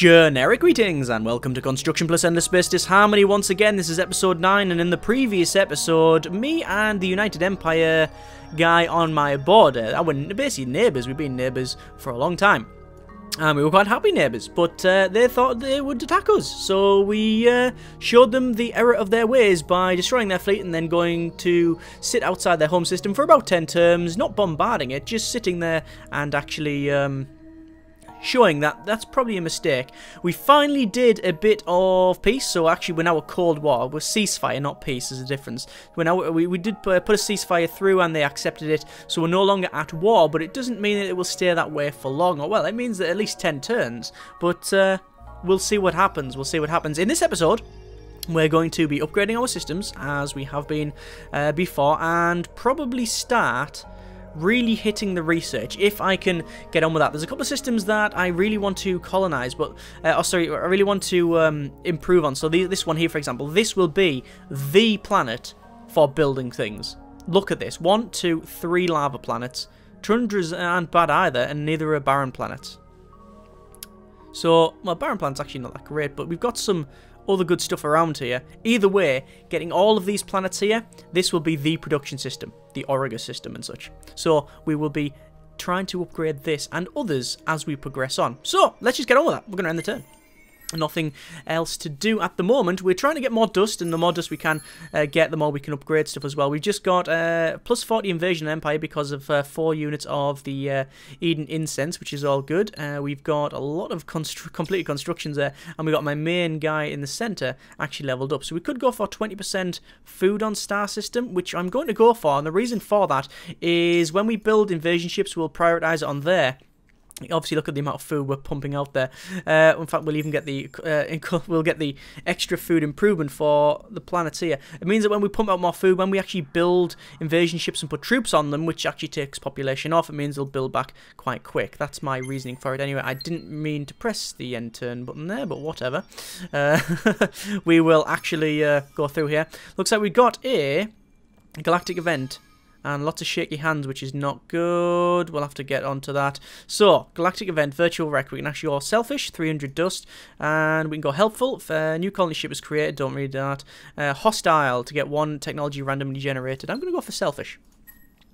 Generic greetings and welcome to Construction Plus Endless Space Disharmony once again. This is episode 9, and in the previous episode, me and the United Empire guy on my border, I were basically neighbours. We've been neighbours for a long time. And we were quite happy neighbours, but they thought they would attack us. So we showed them the error of their ways by destroying their fleet and then going to sit outside their home system for about 10 terms, not bombarding it, just sitting there and actually showing that that's probably a mistake. We finally did a bit of peace, so actually we're now a Cold War. We're ceasefire, not peace, there's a difference. We're now, we did put a ceasefire through and they accepted it, so we're no longer at war, but it doesn't mean that it will stay that way for long. Or, well, it means that at least 10 turns, but we'll see what happens. We'll see what happens. In this episode, we're going to be upgrading our systems, as we have been before, and probably start really hitting the research, if I can get on with that. There's a couple of systems that I really want to colonize, but I really want to improve on. So this one here, for example, this will be the planet for building things. Look at this. 1, 2, 3 lava planets. Tundras aren't bad either, and neither are barren planets. So, well, barren planets actually not that great, but we've got some other good stuff around here. Either way, getting all of these planets here, this will be the production system, the Origa system and such. So we will be trying to upgrade this and others as we progress on. So let's just get on with that. We're going to end the turn. Nothing else to do at the moment. We're trying to get more dust, and the more dust we can get, the more we can upgrade stuff as well. We've just got plus 40 invasion empire because of 4 units of the Eden incense, which is all good. We've got a lot of completed constructions there, and we got my main guy in the center actually leveled up. So we could go for 20% food on star system, which I'm going to go for, and the reason for that is when we build invasion ships, we'll prioritize it on there. Obviously, look at the amount of food we're pumping out there. In fact, we'll even get the extra food improvement for the planets here. It means that when we pump out more food, when we actually build invasion ships and put troops on them, which actually takes population off, it means they'll build back quite quick. That's my reasoning for it. Anyway, I didn't mean to press the end turn button there, but whatever. We will actually go through here. Looks like we got a galactic event. And lots of shaky hands, which is not good. We'll have to get onto that. So, galactic event, virtual wreck. We can actually go selfish, 300 dust. And we can go helpful. If a new colony ship is created, don't read that. Hostile, to get 1 technology randomly generated. I'm going to go for selfish.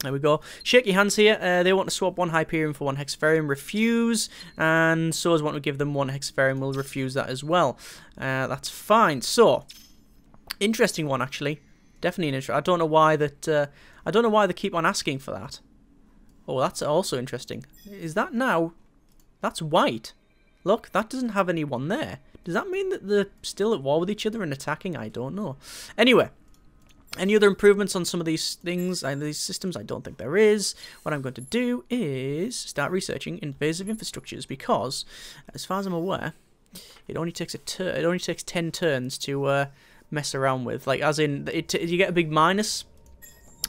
There we go. Shaky hands here. They want to swap 1 Hyperion for 1 Hexafarium. Refuse. And so as want to give them 1 Hexafarium. We'll refuse that as well. That's fine. So, interesting one, actually. Definitely an interesting. I don't know why that. I don't know why they keep on asking for that. Oh, that's also interesting. Is that now? That's white. Look, that doesn't have anyone there. Does that mean that they're still at war with each other and attacking? I don't know. Anyway, any other improvements on some of these things, these systems? I don't think there is. What I'm going to do is start researching invasive infrastructures, because, as far as I'm aware, it only takes it only takes 10 turns to mess around with. Like, as in, you get a big minus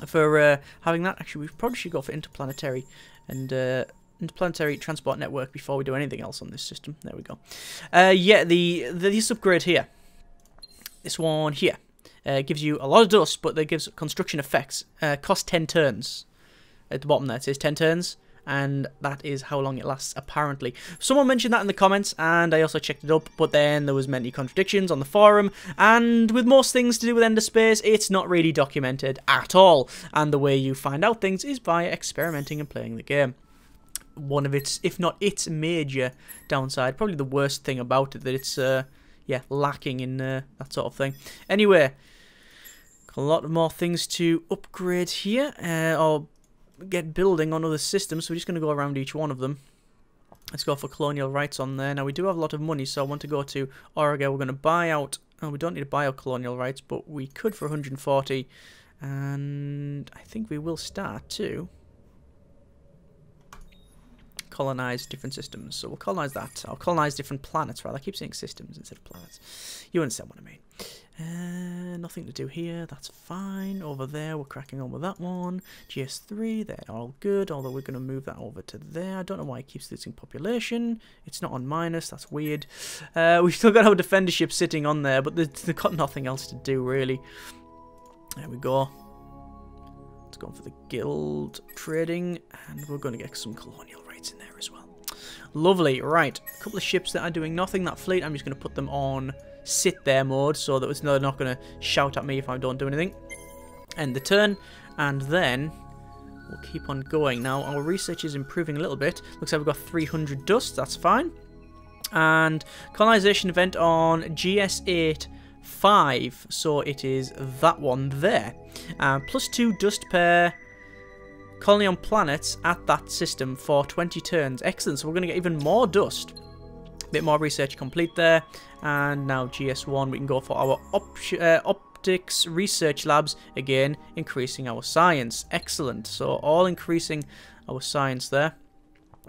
for having that. Actually, we probably should go for interplanetary and interplanetary transport network before we do anything else on this system. There we go. Yeah, this upgrade here, this one here, gives you a lot of dust, but that gives construction effects. Cost 10 turns. At the bottom there it says 10 turns. And that is how long it lasts, apparently. Someone mentioned that in the comments, and I also checked it up, but then there was many contradictions on the forum, and with most things to do with Ender Space, it's not really documented at all, and the way you find out things is by experimenting and playing the game. One of its, if not its major downside, probably the worst thing about it, that it's, yeah, lacking in that sort of thing. Anyway, a lot more things to upgrade here, or get building on other systems, so we're just going to go around each one of them. Let's go for colonial rights on there. Now, we do have a lot of money, so I want to go to Origa. We're going to buy out... Oh, we don't need to buy out colonial rights, but we could for 140. And I think we will start to colonize different systems. So we'll colonize that. I'll colonize different planets, rather. I keep saying systems instead of planets. You understand what I mean. Nothing to do here, that's fine. Over there, we're cracking on with that one. GS3, they're all good, although we're going to move that over to there. I don't know why it keeps losing population. It's not on minus, that's weird. We've still got our defender ship sitting on there, but they've got nothing else to do, really. There we go. Let's go for the guild trading, and we're going to get some colonial rates in there as well. Lovely. Right. A couple of ships that are doing nothing. That fleet, I'm just going to put them on sit there mode so that they're not going to shout at me if I don't do anything. End the turn. And then we'll keep on going. Now, our research is improving a little bit. Looks like we've got 300 dust. That's fine. And colonization event on GS8 5. So it is that one there. +2 dust per colony on planets at that system for 20 turns. Excellent. So we're going to get even more dust. Bit more research complete there. And now GS1, we can go for our optics research labs. Again, increasing our science. Excellent. So all increasing our science there.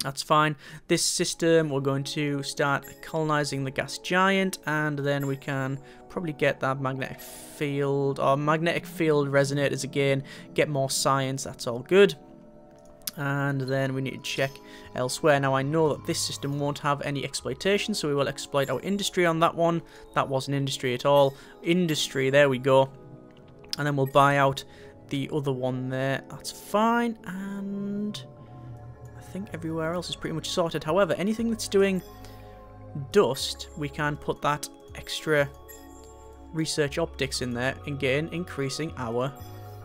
That's fine. This system, we're going to start colonizing the gas giant, and then we can probably get that magnetic field, or magnetic field resonators again, get more science. That's all good. And then we need to check elsewhere. Now I know that this system won't have any exploitation, so we will exploit our industry on that one. That wasn't industry at all. Industry, there we go. And then we'll buy out the other one there. That's fine. And I think everywhere else is pretty much sorted. However, anything that's doing dust, we can put that extra research optics in there, again increasing our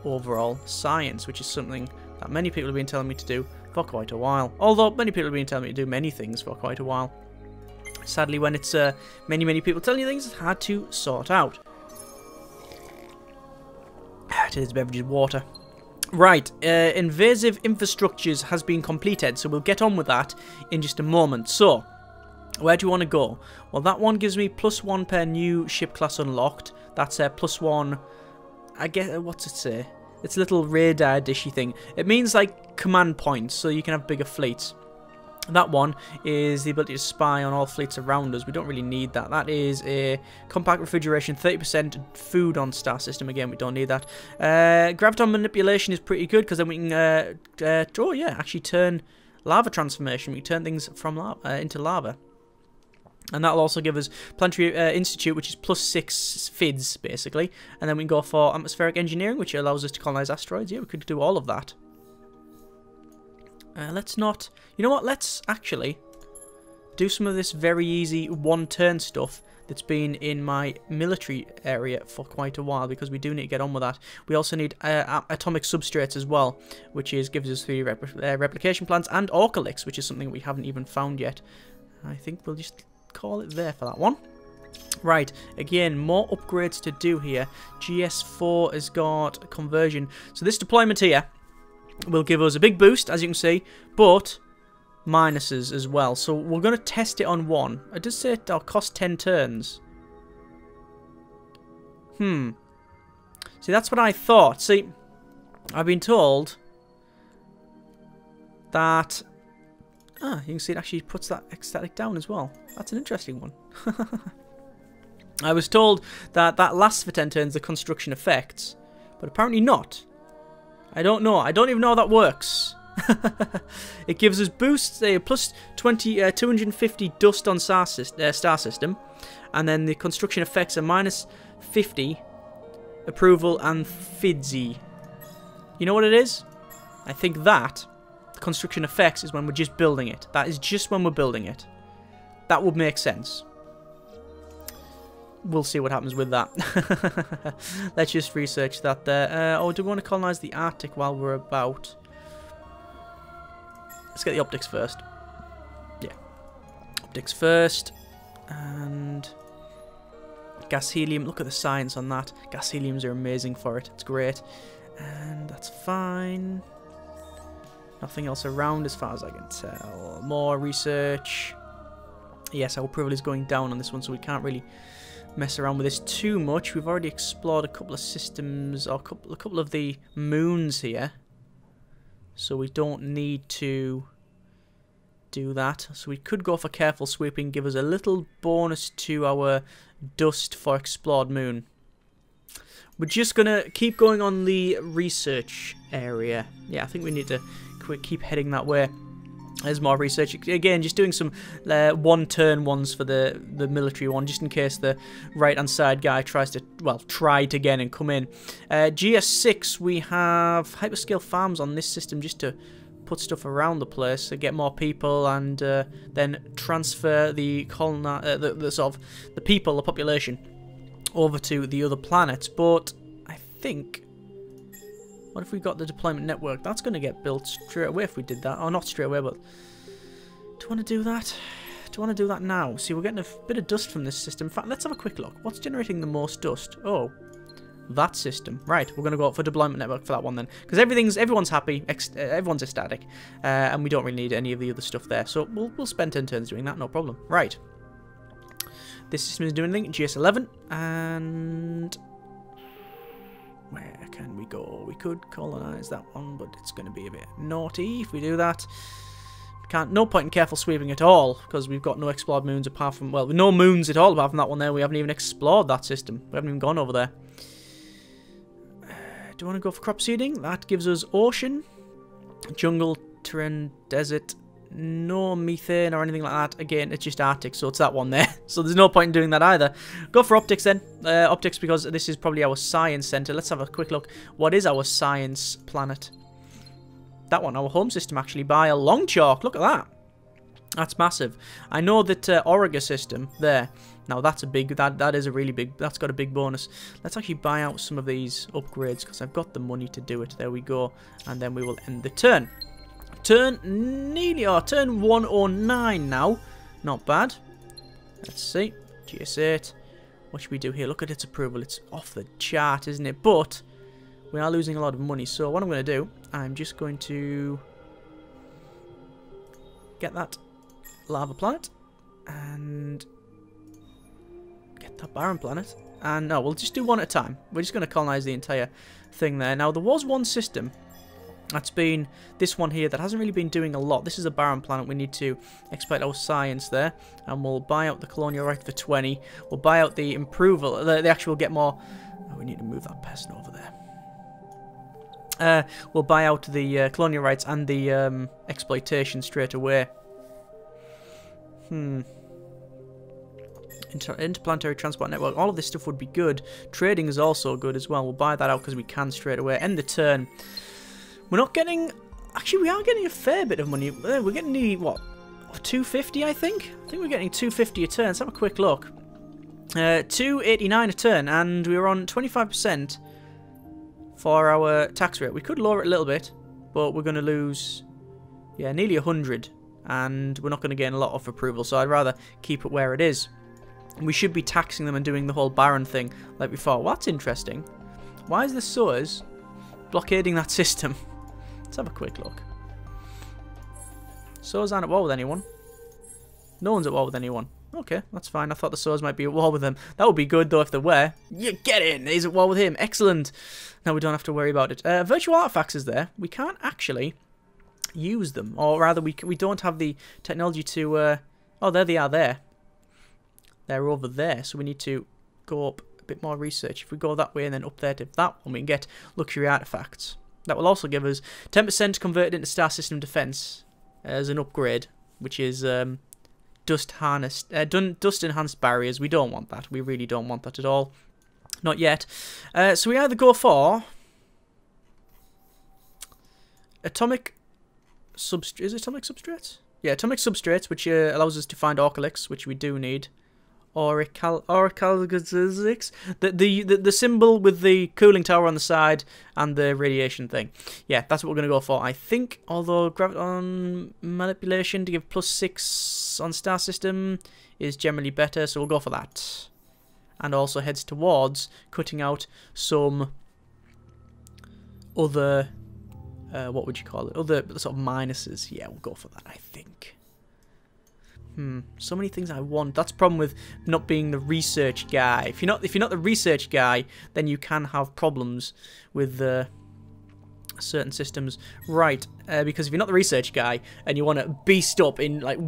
overall science, which is something that many people have been telling me to do for quite a while. Although many people have been telling me to do many things for quite a while. Sadly, when it's many people telling you things, it's hard to sort out. Today's beverage is water. Right, invasive infrastructures has been completed, so we'll get on with that in just a moment. So, where do you want to go? Well, that one gives me +1 per new ship class unlocked. That's +1. I guess, what's it say? It's a little radar dishy thing. It means like command points, so you can have bigger fleets. That one is the ability to spy on all fleets around us. We don't really need that. That is a compact refrigeration, 30% food on star system. Again, we don't need that. Graviton manipulation is pretty good because then we can, actually turn lava transformation. We can turn things from lava into lava. And that'll also give us Planetary Institute, which is +6 FIDs, basically. And then we can go for atmospheric engineering, which allows us to colonize asteroids. Yeah, we could do all of that. Let's not... You know what? Let's actually do some of this very easy one-turn stuff that's been in my military area for quite a while, because we do need to get on with that. We also need atomic substrates as well, which gives us 3 replication plants, and Orcalyx, which is something we haven't even found yet. I think we'll just call it there for that one. Right, again, more upgrades to do here. GS4 has got conversion. So this deployment here will give us a big boost, as you can see, but minuses as well. So we're going to test it on 1. It does say it'll cost 10 turns. See, that's what I thought. See, I've been told that... you can see it actually puts that ecstatic down as well. That's an interesting one. I was told that that lasts for 10 turns, the construction effects, but apparently not. I don't know. I don't even know how that works. It gives us boosts, +20, 250 dust on star system, and then the construction effects are -50 approval and FIDSy. You know what it is? I think that construction effects is when we're just building it. That is just when we're building it. That would make sense. We'll see what happens with that. Let's just research that there. Do we want to colonize the Arctic while we're about? Let's get the optics first. Yeah. Optics first. And gas helium. Look at the science on that. Gas heliums are amazing for it. It's great. And that's fine. Nothing else around as far as I can tell. More research. Yes, our approval is going down on this one, so we can't really mess around with this too much. We've already explored a couple of systems, or a couple of the moons here, so we don't need to do that. So we could go for careful sweeping, give us a little bonus to our dust for explored moon. We're just gonna keep going on the research area. Yeah, I think we need to keep heading that way. There's more research. Again, just doing some one-turn ones for the military one, just in case the right-hand side guy tries to, well, try it again and come in. GS6, we have hyperscale farms on this system just to put stuff around the place to get more people, and then transfer the the people, the population, over to the other planets. But I think, what if we got the deployment network? That's going to get built straight away if we did that. Or not straight away, but do I want to do that? Do I want to do that now? See, we're getting a bit of dust from this system. In fact, let's have a quick look. What's generating the most dust? Oh, that system. Right, we're going to go for deployment network for that one then. Because everyone's happy, everyone's ecstatic, and we don't really need any of the other stuff there. So we'll spend 10 turns doing that, no problem. Right. This system isn't doing anything. GS11, and where can we go? We could colonize that one, but it's going to be a bit naughty if we do that. No point in careful sweeping at all, because we've got no explored moons apart from, well, no moons at all apart from that one there. We haven't even explored that system. We haven't even gone over there. Do you want to go for crop seeding? That gives us ocean, jungle, terrain, desert, no methane or anything like that. Again, it's just Arctic, so it's that one there. So there's no point in doing that either. Go for optics then. Optics, because this is probably our science center. Let's have a quick look. What is our science planet? That one, our home system, actually, by a long chalk. Look at that. That's massive. I know that Auriga system there. Now that's a big. That is a really big. That's got a big bonus. Let's actually buy out some of these upgrades because I've got the money to do it. There we go, and then we will end the turn. Turn 109 now. Not bad. Let's see. GS8. What should we do here? Look at its approval. It's off the chart, isn't it? But we are losing a lot of money. So what I'm going to do, I'm just going to get that lava planet and get that barren planet. And no, we'll just do one at a time. We're just going to colonize the entire thing there. Now, there was one system that's been this one here that hasn't really been doing a lot. This is a barren planet. We need to exploit our science there, and we'll buy out the colonial right for 20. We'll buy out the improval. The actual get more. Oh, we need to move that person over there. We'll buy out the colonial rights and the exploitation straight away. Interplanetary transport network. All of this stuff would be good. Trading is also good as well. We'll buy that out because we can straight away. End the turn. We're not getting... Actually, we are getting a fair bit of money. We're getting nearly, what, 250, I think? I think we're getting 250 a turn. Let's have a quick look. 289 a turn, and we're on 25% for our tax rate. We could lower it a little bit, but we're going to lose, yeah, nearly 100, and we're not going to gain a lot of approval, so I'd rather keep it where it is. We should be taxing them and doing the whole barren thing like before. Well, that's interesting. Why is the Suez blockading that system? Let's have a quick look. Suez aren't at war with anyone. No one's at war with anyone. Okay, that's fine. I thought the Suez might be at war with them. That would be good, though, if they were. You get in! He's at war with him. Excellent. Now we don't have to worry about it. Virtual artifacts is there. We can't actually use them. Or rather, we don't have the technology to... Oh, there they are there. They're over there. So we need to go up a bit more research. If we go that way and then up there to that one, we can get luxury artifacts. That will also give us 10% converted into star system defense as an upgrade, which is dust enhanced barriers. We don't want that. We really don't want that at all. Not yet. So we either go for atomic substrates. Is it atomic substrates? Yeah, atomic substrates, which allows us to find orcalyx, which we do need. Orichalcasics, the symbol with the cooling tower on the side and the radiation thing. Yeah, that's what we're going to go for, I think. Although graviton manipulation to give +6 on star system is generally better, so we'll go for that. And also heads towards cutting out some other, what would you call it? Other sort of minuses. Yeah, we'll go for that, I think. So many things I want. That's the problem with not being the research guy. If you're not the research guy, then you can have problems with certain systems, right? Because if you're not the research guy and you want to beast up in like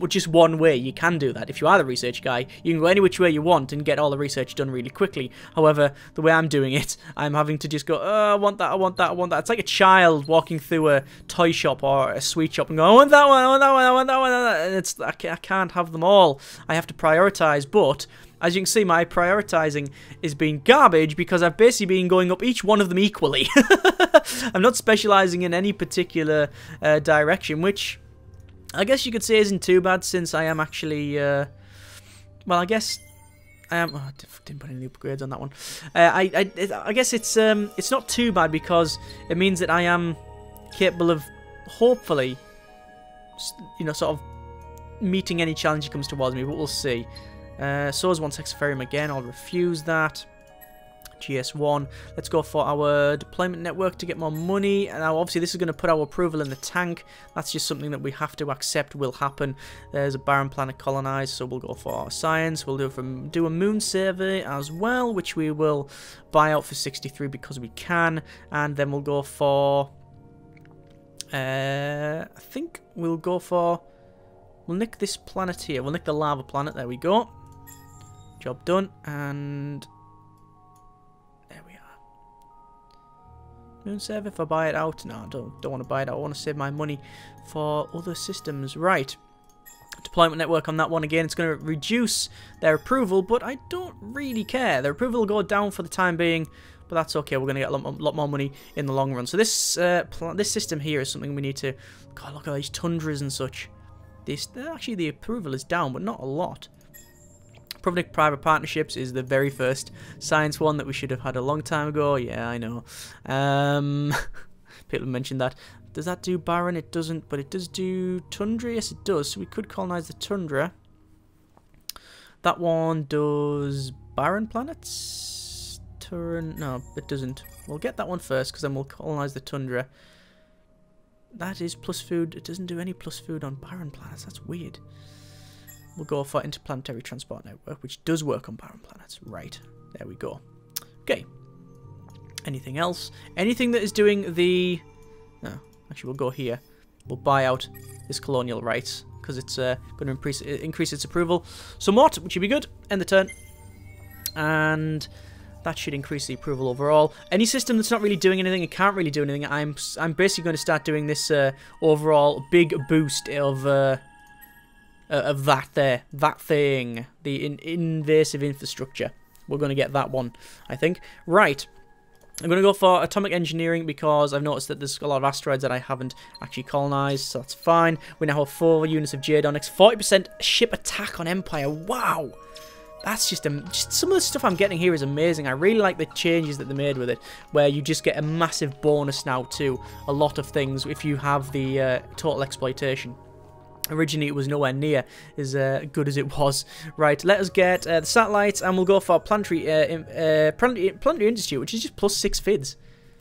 just one way, you can do that. If you are the research guy, you can go any which way you want and get all the research done really quickly. However, the way I'm doing it, I'm having to just go, oh, I want that, I want that, I want that. It's like a child walking through a toy shop or a sweet shop and going, I want that one, I want that one, I want that one. And it's I can't have them all. I have to prioritize, but as you can see, my prioritizing is being garbage because I've basically been going up each one of them equally. I'm not specialising in any particular direction, which I guess you could say isn't too bad, since I am actually, well, I guess I am. Oh, I didn't put any upgrades on that one. I guess it's not too bad, because it means that I am capable of, hopefully, you know, sort of meeting any challenge that comes towards me, but we'll see. So is one Sexiferium again. I'll refuse that. GS1. Let's go for our deployment network to get more money. Now, obviously, this is going to put our approval in the tank. That's just something that we have to accept will happen. There's a barren planet colonized, so we'll go for our science. We'll do a moon survey as well, which we will buy out for 63 because we can. And then we'll go for... I think we'll go for... We'll nick this planet here. We'll nick the lava planet. There we go. Job done. And... Moon server, if I buy it out. No, I don't want to buy it out. I want to save my money for other systems. Right. Deployment network on that one again. It's going to reduce their approval, but I don't really care. Their approval will go down for the time being, but that's okay. We're going to get a lot more money in the long run. So this this system here is something we need to... God, look at these tundras and such. Actually, the approval is down, but not a lot. Public-private partnerships is the very first science one that we should have had a long time ago. Yeah, I know. People mentioned that. Does that do barren? It doesn't, but it does do tundra. Yes, it does. So we could colonize the tundra. That one does barren planets. No, it doesn't. We'll get that one first, because then we'll colonize the tundra. That is plus food. It doesn't do any plus food on barren planets. That's weird. We'll go for interplanetary transport network, which does work on barren planets. Right, there we go. Okay. Anything else? Anything that is doing the... No, actually, we'll go here. We'll buy out this colonial rights, because it's going to increase its approval somewhat, which should be good. End the turn. And that should increase the approval overall. Any system that's not really doing anything and can't really do anything, I'm basically going to start doing this overall big boost of that thing, the invasive infrastructure. We're going to get that one, I think. Right, I'm going to go for atomic engineering, because I've noticed that there's a lot of asteroids that I haven't actually colonized, so that's fine. We now have 4 units of Jadonics, 40% ship attack on Empire. Wow, that's just some of the stuff I'm getting here is amazing. I really like the changes that they made with it, where you just get a massive bonus now to a lot of things if you have the total exploitation. Originally, it was nowhere near as good as it was. Right, let us get the satellites, and we'll go for Planetary Institute, which is just plus 6 FIDs.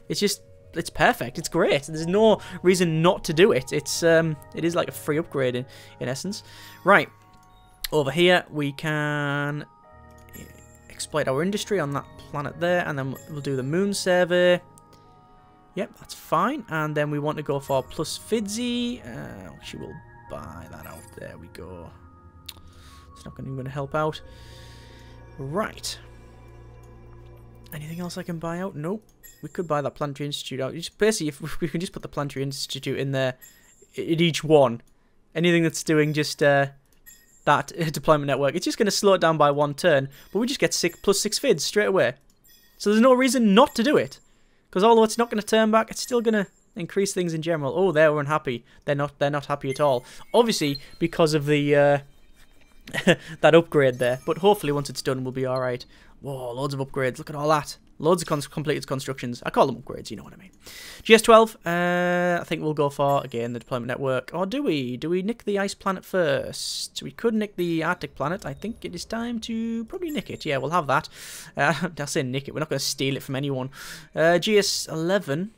It's perfect. It's great. There's no reason not to do it. It is like a free upgrade in essence. Right, over here we can exploit our industry on that planet there, and then we'll do the moon survey. Yep, that's fine. And then we want to go for plus FIDsy. Actually, we'll buy that out. There we go. It's not even going to help out. Right. Anything else I can buy out? Nope. We could buy that Planetary Institute out. Basically, if we can just put the Planetary Institute in there, in each one. Anything that's doing just that deployment network, it's just going to slow it down by 1 turn, but we just get plus 6 FIDs straight away. So there's no reason not to do it. Because although it's not going to turn back, it's still going to increase things in general. Oh, they're unhappy. They're not happy at all. Obviously, because of the that upgrade there. But hopefully, once it's done, we'll be all right. Whoa, loads of upgrades. Look at all that. Loads of completed constructions. I call them upgrades. You know what I mean. GS12. I think we'll go for again the deployment network. Or do we? Do we nick the ice planet first? We could nick the Arctic planet. I think it is time to probably nick it. Yeah, we'll have that. I say nick it. We're not going to steal it from anyone. GS11.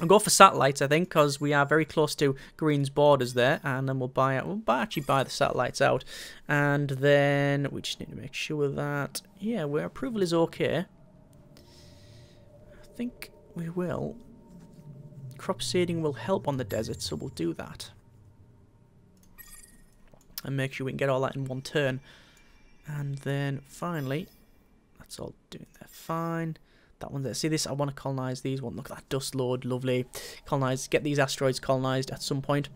I'll go for satellites, I think, because we are very close to Green's borders there, and then we'll actually buy the satellites out, and then we just need to make sure that our approval is okay. I think we will. Crop seeding will help on the desert, so we'll do that, and make sure we can get all that in 1 turn, and then finally, that's all doing there fine. That one there. See this? I want to colonize these one. Look at that dust load. Lovely. Colonize. Get these asteroids colonized at some point.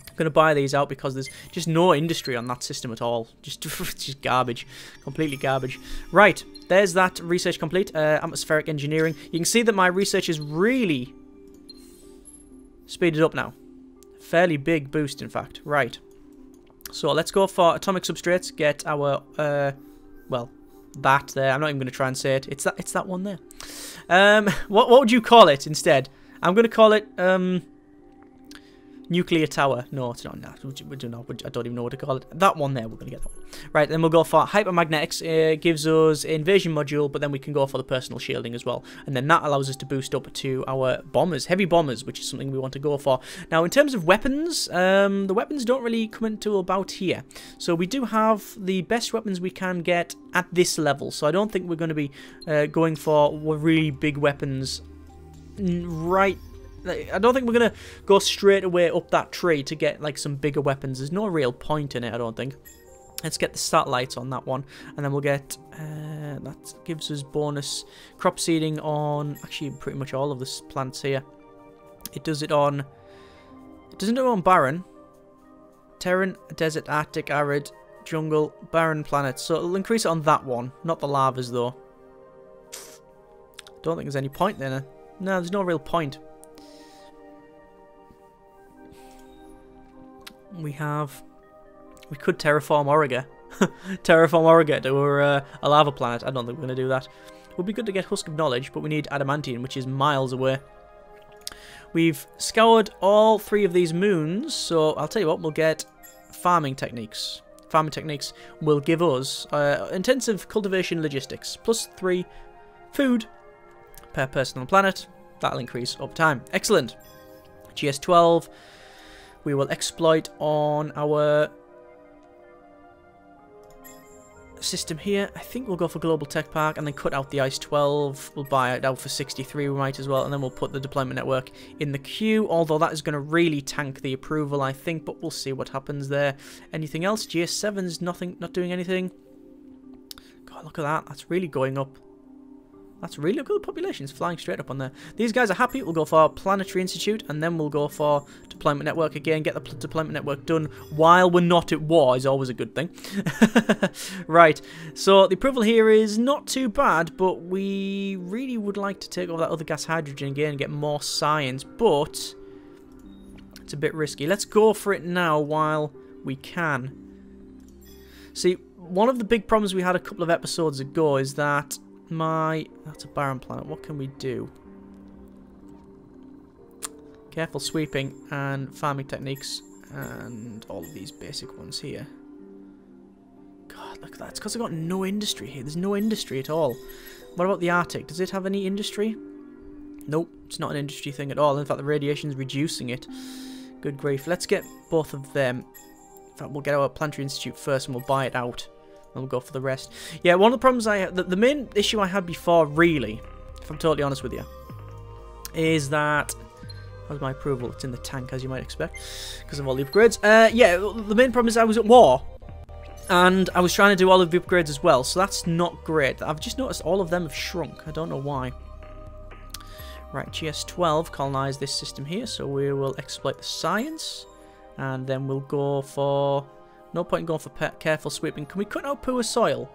I'm going to buy these out because there's just no industry on that system at all. Just garbage. Completely garbage. Right. There's that research complete. Atmospheric engineering. You can see that my research is really speeded up now. Fairly big boost, in fact. Right. So let's go for atomic substrates. Get our, well, that there. I'm not even going to try and say it. It's that one there. What would you call it instead? I'm going to call it, nuclear tower. No, it's not. No, I don't even know what to call it. That one there, we're going to get that one. Right, then we'll go for hypermagnetics. It gives us invasion module, but then we can go for the personal shielding as well. And then that allows us to boost up to our bombers, heavy bombers, which is something we want to go for. Now, in terms of weapons, the weapons don't really come into about here. So we do have the best weapons we can get at this level. So I don't think we're going to be going for really big weapons right. I don't think we're going to go straight away up that tree to get like some bigger weapons. There's no real point in it, I don't think. Let's get the satellites on that one. And then we'll get, that gives us bonus crop seeding on, actually pretty much all of the plants here. It does it on, it doesn't do it on barren. Terran, desert, arctic, arid, jungle, barren planets. So it'll increase it on that one, not the lavas though. Don't think there's any point there. No, there's no real point. We could terraform Origa. Terraform Origa to a lava planet. I don't think we're going to do that. It would be good to get Husk of Knowledge, but we need Adamantium, which is miles away. We've scoured all 3 of these moons, so I'll tell you what, we'll get farming techniques. Farming techniques will give us intensive cultivation logistics, plus 3 food per person on the planet. That'll increase over time. Excellent. GS12. We will exploit on our system here. I think we'll go for Global Tech Park and then cut out the Ice 12. We'll buy it out for 63, we might as well, and then we'll put the deployment network in the queue, although that is going to really tank the approval, I think, but we'll see what happens there. Anything else? GS7's not doing anything. God, look at that. That's really going up. That's really good. The population's flying straight up on there. These guys are happy. We'll go for Planetary Institute, and then we'll go for Deployment Network again. Get the Deployment Network done while we're not at war is always a good thing. Right. So the approval here is not too bad, but we really would like to take over that other gas hydrogen again and get more science, but it's a bit risky. Let's go for it now while we can. See, one of the big problems we had a couple of episodes ago is that that's a barren planet. What can we do? Careful sweeping and farming techniques and all of these basic ones here. God, look at that. It's because I've got no industry here. There's no industry at all. What about the Arctic? Does it have any industry? Nope, it's not an industry thing at all. In fact, the radiation's reducing it. Good grief. Let's get both of them. In fact, we'll get our Planetary Institute first and we'll buy it out. And we'll go for the rest. Yeah, one of the problems the main issue I had before, really, if I'm totally honest with you, is that... How's my approval? It's in the tank, as you might expect, because of all the upgrades. Yeah, the main problem is I was at war, and I was trying to do all of the upgrades as well, so that's not great. I've just noticed all of them have shrunk. I don't know why. Right, GS12 colonise this system here, so we will exploit the science, and then we'll go for... No point in going for careful sweeping. Can we cut out poor soil?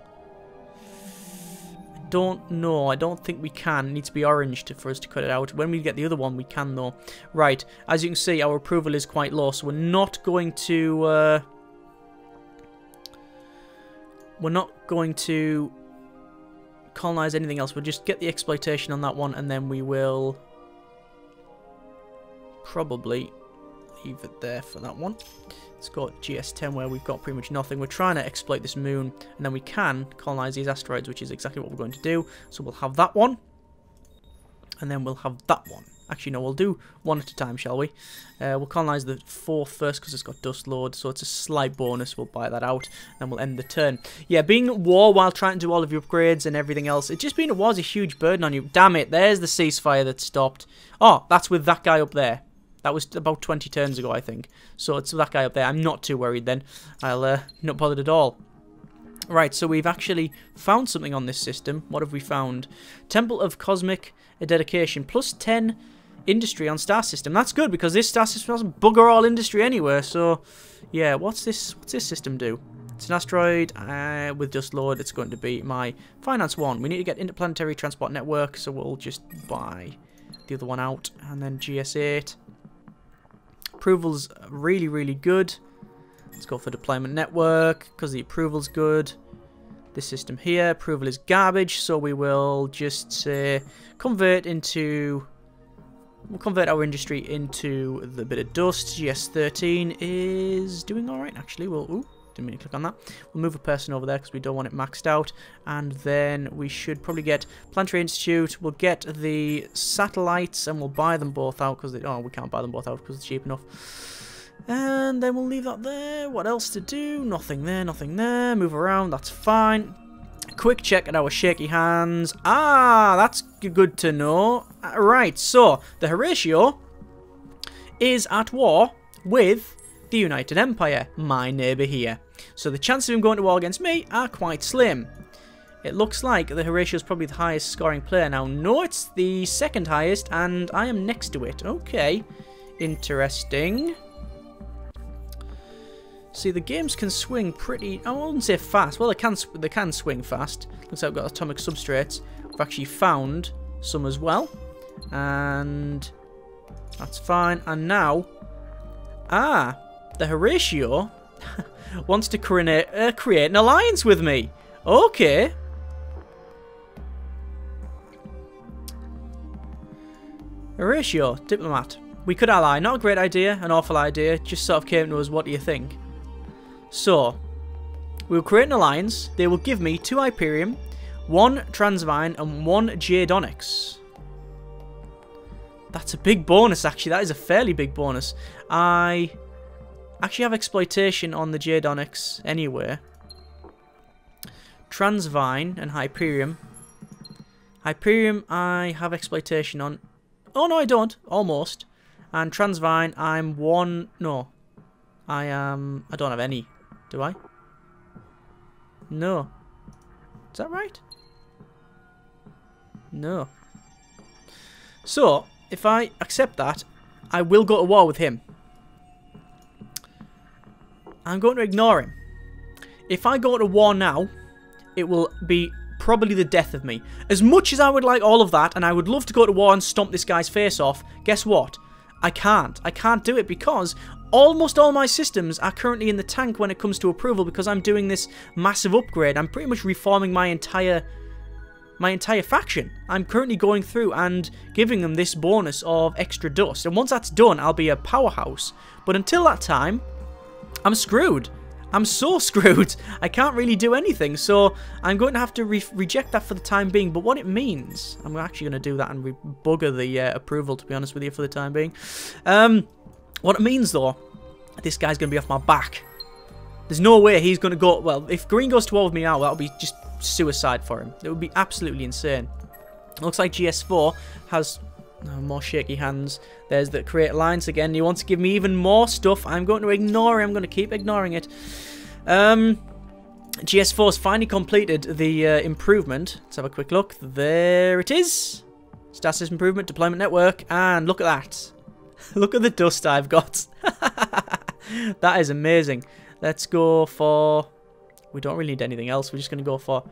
I don't know. I don't think we can. It needs to be orange for us to cut it out. When we get the other one, we can though. Right. As you can see, our approval is quite low, so we're not going to... we're not going to colonise anything else. We'll just get the exploitation on that one, and then we will probably leave it there for that one. Let's go at GS10 where we've got pretty much nothing. We're trying to exploit this moon, and then we can colonise these asteroids, which is exactly what we're going to do. So we'll have that one, and then we'll have that one. Actually, no, we'll do one at a time, shall we? We'll colonise the 4th first because it's got dust load, so it's a slight bonus. We'll buy that out, and we'll end the turn. Yeah, being at war while trying to do all of your upgrades and everything else, it just being at war is a huge burden on you. Damn it, there's the ceasefire that stopped. Oh, that's with that guy up there. That was about 20 turns ago, I think. So it's that guy up there. I'm not too worried then. I'll not bothered at all. Right, so we've actually found something on this system. What have we found? Temple of Cosmic Dedication. Plus 10 industry on star system. That's good, because this star system doesn't bugger all industry anywhere. So, yeah, what's this system do? It's an asteroid with dust load. It's going to be my finance one. We need to get interplanetary transport network, so we'll just buy the other one out. And then GS8. approval's really, really good. Let's go for deployment network, because the approval's good. This system here, approval is garbage, so we will just say convert into... We'll convert our industry into the bit of dust. GS13 is doing alright, actually. We'll... Ooh, didn't mean to click on that. We'll move a person over there because we don't want it maxed out. And then we should probably get Planetary Institute. We'll get the satellites and we'll buy them both out because they... Oh, we can't buy them both out because it's cheap enough. And then we'll leave that there. What else to do? Nothing there, nothing there. Move around, that's fine. Quick check at our shaky hands. Ah, that's good to know. Right, so the Horatio is at war with the United Empire, my neighbour here. So the chances of him going to war against me are quite slim. It looks like the Horatio is probably the highest scoring player. Now, no, it's the second highest, and I am next to it. Okay, interesting. See, the games can swing pretty... I wouldn't say fast. Well, they can swing fast. Looks like we've got atomic substrates. We've actually found some as well. And that's fine. And now... Ah, the Horatio wants to create an alliance with me. Okay. Horatio, diplomat. We could ally. Not a great idea, an awful idea. Just sort of came to us, what do you think? So, we'll create an alliance. They will give me 2 Hyperium, 1 Transvine, and 1 Jade Onyx. That's a big bonus, actually. That is a fairly big bonus. I actually have exploitation on the Jade Onyx anyway. Transvine and Hyperium. Hyperium, I have exploitation on. Oh, no, I don't. Almost. And Transvine, I'm 1... No. I don't have any. Do I? No. Is that right? No. So, if I accept that, I will go to war with him. I'm going to ignore him. If I go to war now, it will be probably the death of me. As much as I would like all of that, and I would love to go to war and stomp this guy's face off, guess what? I can't. I can't do it because almost all my systems are currently in the tank when it comes to approval because I'm doing this massive upgrade. I'm pretty much reforming my entire faction. I'm currently going through and giving them this bonus of extra dust. And once that's done, I'll be a powerhouse. But until that time, I'm screwed. I'm so screwed. I can't really do anything. So I'm going to have to reject that for the time being. But what it means, I'm actually going to do that and bugger the approval, to be honest with you, for the time being. What it means, though, this guy's going to be off my back. There's no way he's going to go... Well, if Green goes to war with me now, that'll be just suicide for him. It would be absolutely insane. It looks like GS4 has more shaky hands. There's the create alliance again. He wants to give me even more stuff. I'm going to ignore him. I'm going to keep ignoring it. GS4's finally completed the improvement. Let's have a quick look. There it is. Status improvement, deployment network, and look at that. Look at the dust I've got. That is amazing. Let's go for... We don't really need anything else. We're just going to go for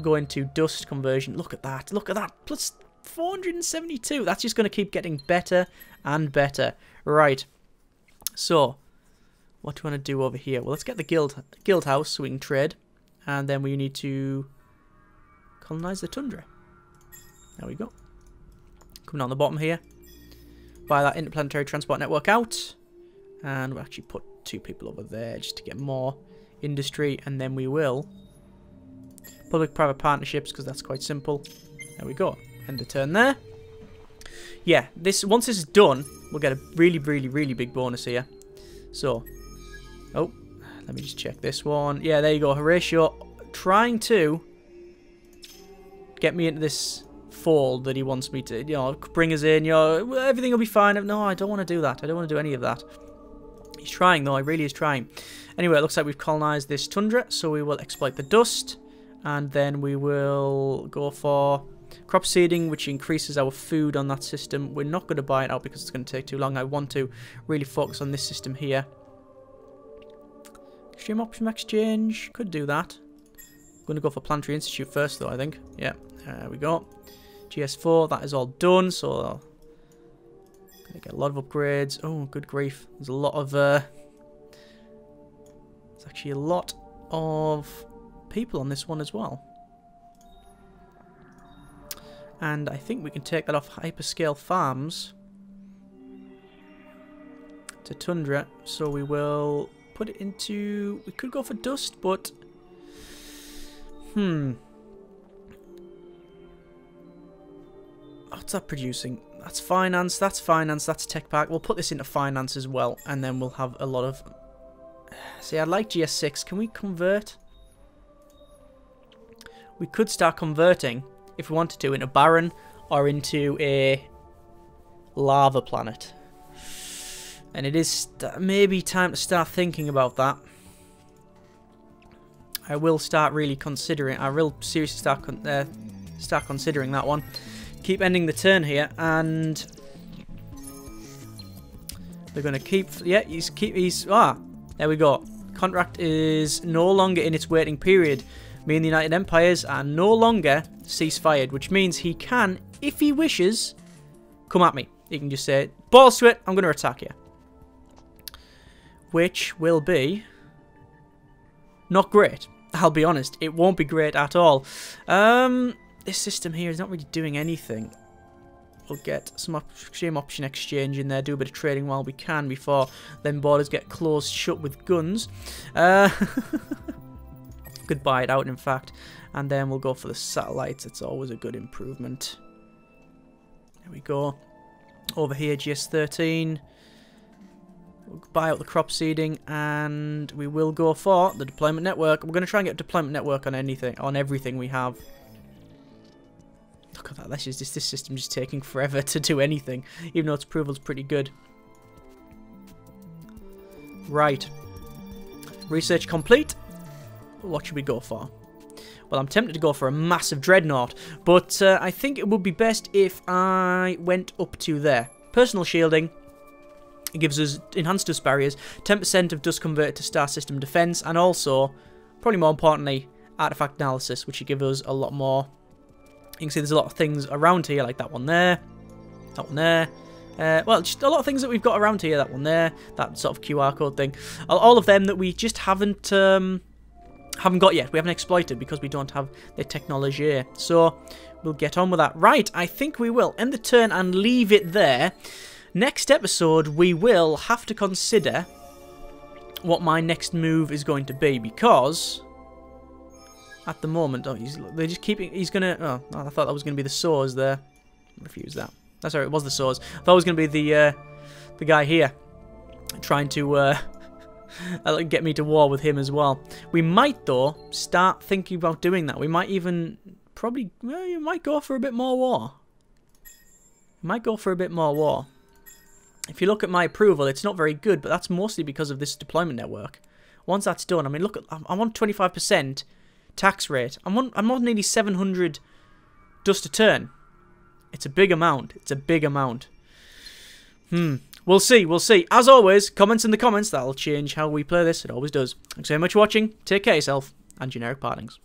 go into dust conversion. Look at that. Look at that. Plus 472. That's just going to keep getting better and better. Right. So, what do you want to do over here? Well, let's get the guild house so we can trade. And then we need to colonize the tundra. There we go. Coming down the bottom here. Buy that interplanetary transport network out. And we'll actually put 2 people over there just to get more industry. And then we will public-private partnerships because that's quite simple. There we go. End the turn there. Yeah, once this is done, we'll get a really, really, really big bonus here. So, oh, let me just check this one. Yeah, there you go. Horatio trying to get me into this fold that he wants me to, bring us in. Everything will be fine. No, I don't want to do that. I don't want to do any of that. He's trying, though. He really is trying. Anyway, it looks like we've colonized this tundra, so we will exploit the dust, and then we will go for crop seeding, which increases our food on that system. We're not going to buy it out because it's going to take too long. I want to really focus on this system here. Extreme option exchange. Could do that. I'm going to go for Planetary Institute first, though, I think. Yeah, there we go. GS4, that is all done, so Gonna get a lot of upgrades. Oh, good grief. There's a lot of, there's actually a lot of people on this one as well. And I think we can take that off hyperscale farms to tundra. So we will put it into... We could go for dust, but... What's that producing? That's finance, that's tech park. We'll put this into finance as well, and then we'll have a lot of... See, I like GS6. Can we convert? We could start converting, if we wanted to, into barren or into a lava planet. And it is maybe time to start thinking about that. I will start really considering... I will seriously start considering that one. Keep ending the turn here, and they're going to keep... Yeah, there we go. Contract is no longer in its waiting period. Me and the United Empires are no longer ceasefired, which means he can, if he wishes, come at me. He can just say, balls to it, I'm going to attack you. Which will be not great. I'll be honest, it won't be great at all. This system here is not really doing anything. We'll get some extreme option exchange in there, do a bit of trading while we can before them borders get closed shut with guns. Could buy it out, in fact. And then we'll go for the satellites. It's always a good improvement. There we go. Over here, GS13. We'll buy out the crop seeding, and we will go for the deployment network. We're going to try and get a deployment network on everything we have. Look at that, this system just taking forever to do anything, even though its approval's pretty good. Right. Research complete. What should we go for? Well, I'm tempted to go for a massive dreadnought, but I think it would be best if I went up to there. Personal shielding. It gives us enhanced dust barriers, 10% of dust converted to star system defense, and also, probably more importantly, artifact analysis, which should give us a lot more. You can see there's a lot of things around here, like that one there, that one there. Well, just a lot of things that we've got around here, that one there, that sort of QR code thing. All of them that we just haven't got yet. We haven't exploited because we don't have the technology. So we'll get on with that. Right, I think we will end the turn and leave it there. Next episode, we will have to consider what my next move is going to be, because at the moment, they're just keeping. He's gonna. Oh, I thought that was gonna be the saws there. Refuse that. That's right, it was the saws. I thought it was gonna be the guy here, trying to get me to war with him as well. We might though start thinking about doing that. We might even probably. Well, you might go for a bit more war. Might go for a bit more war. If you look at my approval, it's not very good, but that's mostly because of this deployment network. Once that's done, I mean, look, I'm on 25% tax rate. I'm on nearly 700 dust a turn. It's a big amount. It's a big amount. We'll see. We'll see. As always, comments in the comments. That'll change how we play this. It always does. Thanks so much for watching. Take care of yourself, and generic partings.